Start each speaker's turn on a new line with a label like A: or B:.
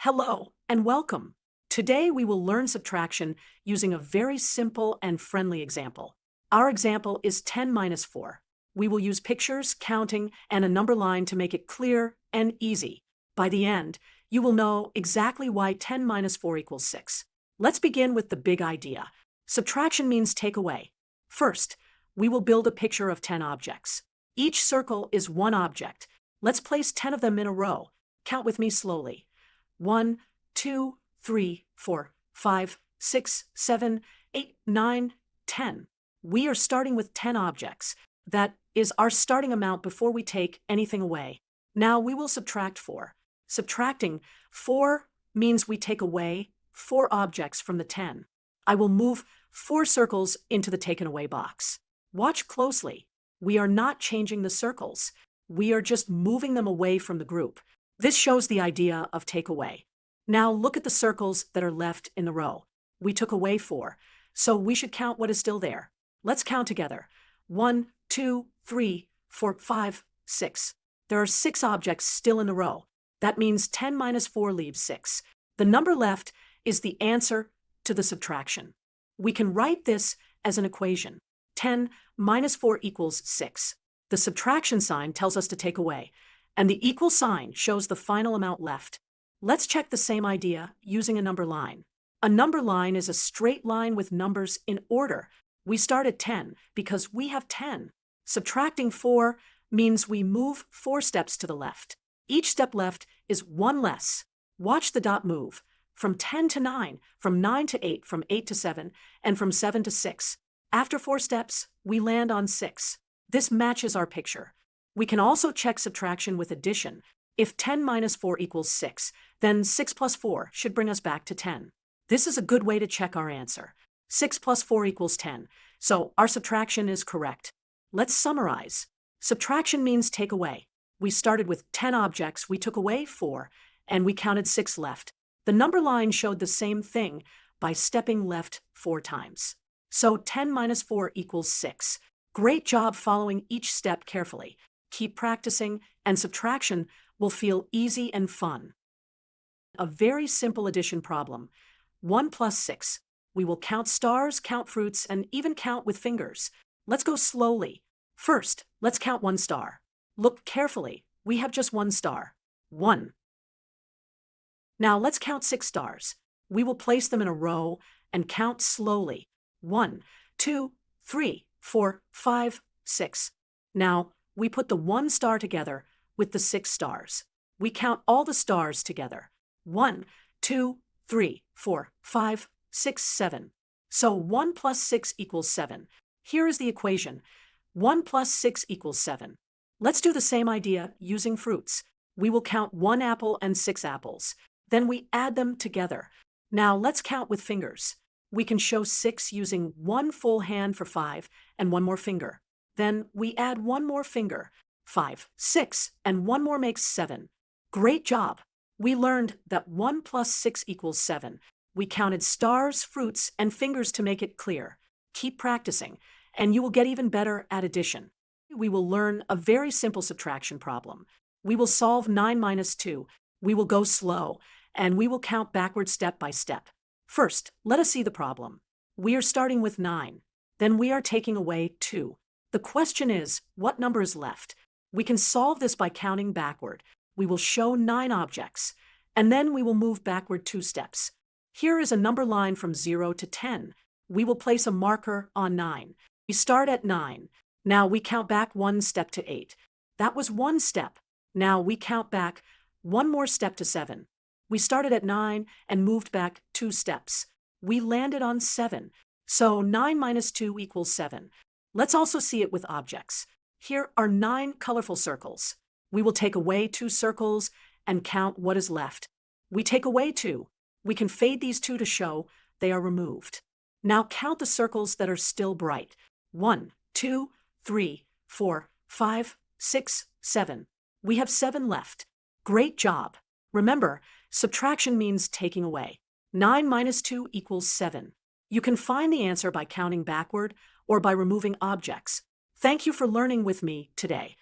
A: Hello and welcome. Today we will learn subtraction using a very simple and friendly example. Our example is 10 minus 4. We will use pictures, counting, and a number line to make it clear and easy. By the end, you will know exactly why 10 minus 4 equals 6. Let's begin with the big idea. Subtraction means take away. First, we will build a picture of 10 objects. Each circle is one object. Let's place 10 of them in a row. Count with me slowly. 1, 2, 3, 4, 5, 6, 7, 8, 9, 10. We are starting with 10 objects. That is our starting amount before we take anything away. Now we will subtract 4. Subtracting 4 means we take away 4 objects from the 10. I will move 4 circles into the taken away box. Watch closely. We are not changing the circles. We are just moving them away from the group. This shows the idea of take away. Now look at the circles that are left in the row. We took away 4, so we should count what is still there. Let's count together. 1, 2, 3, 4, 5, 6. There are 6 objects still in the row. That means 10 minus 4 leaves 6. The number left is the answer to the subtraction. We can write this as an equation. 10 minus 4 equals 6. The subtraction sign tells us to take away, and the equal sign shows the final amount left. Let's check the same idea using a number line. A number line is a straight line with numbers in order. We start at 10 because we have 10. Subtracting 4 means we move 4 steps to the left. Each step left is 1 less. Watch the dot move. From 10 to 9, from 9 to 8, from 8 to 7, and from 7 to 6. After 4 steps, we land on 6. This matches our picture. We can also check subtraction with addition. If 10 minus 4 equals 6, then 6 plus 4 should bring us back to 10. This is a good way to check our answer. 6 plus 4 equals 10, so our subtraction is correct. Let's summarize. Subtraction means take away. We started with 10 objects, we took away 4, and we counted 6 left. The number line showed the same thing by stepping left 4 times. So 10 minus 4 equals 6. Great job following each step carefully. Keep practicing, and subtraction will feel easy and fun. A very simple addition problem. 1 plus 6. We will count stars, count fruits, and even count with fingers. Let's go slowly. First, let's count 1 star. Look carefully. We have just 1 star. 1. Now let's count 6 stars. We will place them in a row and count slowly. 1, 2, 3, 4, 5, 6. Now, we put the 1 star together with the 6 stars. We count all the stars together. 1, 2, 3, 4, 5, 6, 7. So 1 plus 6 equals 7. Here is the equation. 1 plus 6 equals 7. Let's do the same idea using fruits. We will count 1 apple and 6 apples. Then we add them together. Now let's count with fingers. We can show 6 using 1 full hand for 5 and 1 more finger. Then we add 1 more finger, 5, 6, and 1 more makes 7. Great job! We learned that 1 plus 6 equals 7. We counted stars, fruits, and fingers to make it clear. Keep practicing, and you will get even better at addition. We will learn a very simple subtraction problem. We will solve 9 minus 2. We will go slow, and we will count backward step by step. First, let us see the problem. We are starting with 9. Then we are taking away 2. The question is, what number is left? We can solve this by counting backward. We will show 9 objects, and then we will move backward 2 steps. Here is a number line from 0 to 10. We will place a marker on 9. We start at 9. Now we count back 1 step to 8. That was 1 step. Now we count back 1 more step to 7. We started at 9 and moved back 2 steps. We landed on 7. So 9 minus 2 equals 7. Let's also see it with objects. Here are 9 colorful circles. We will take away 2 circles and count what is left. We take away 2. We can fade these 2 to show they are removed. Now count the circles that are still bright. 1, 2, 3, 4, 5, 6, 7. We have 7 left. Great job! Remember, subtraction means taking away. 9 minus 2 equals 7. You can find the answer by counting backward or by removing objects. Thank you for learning with me today.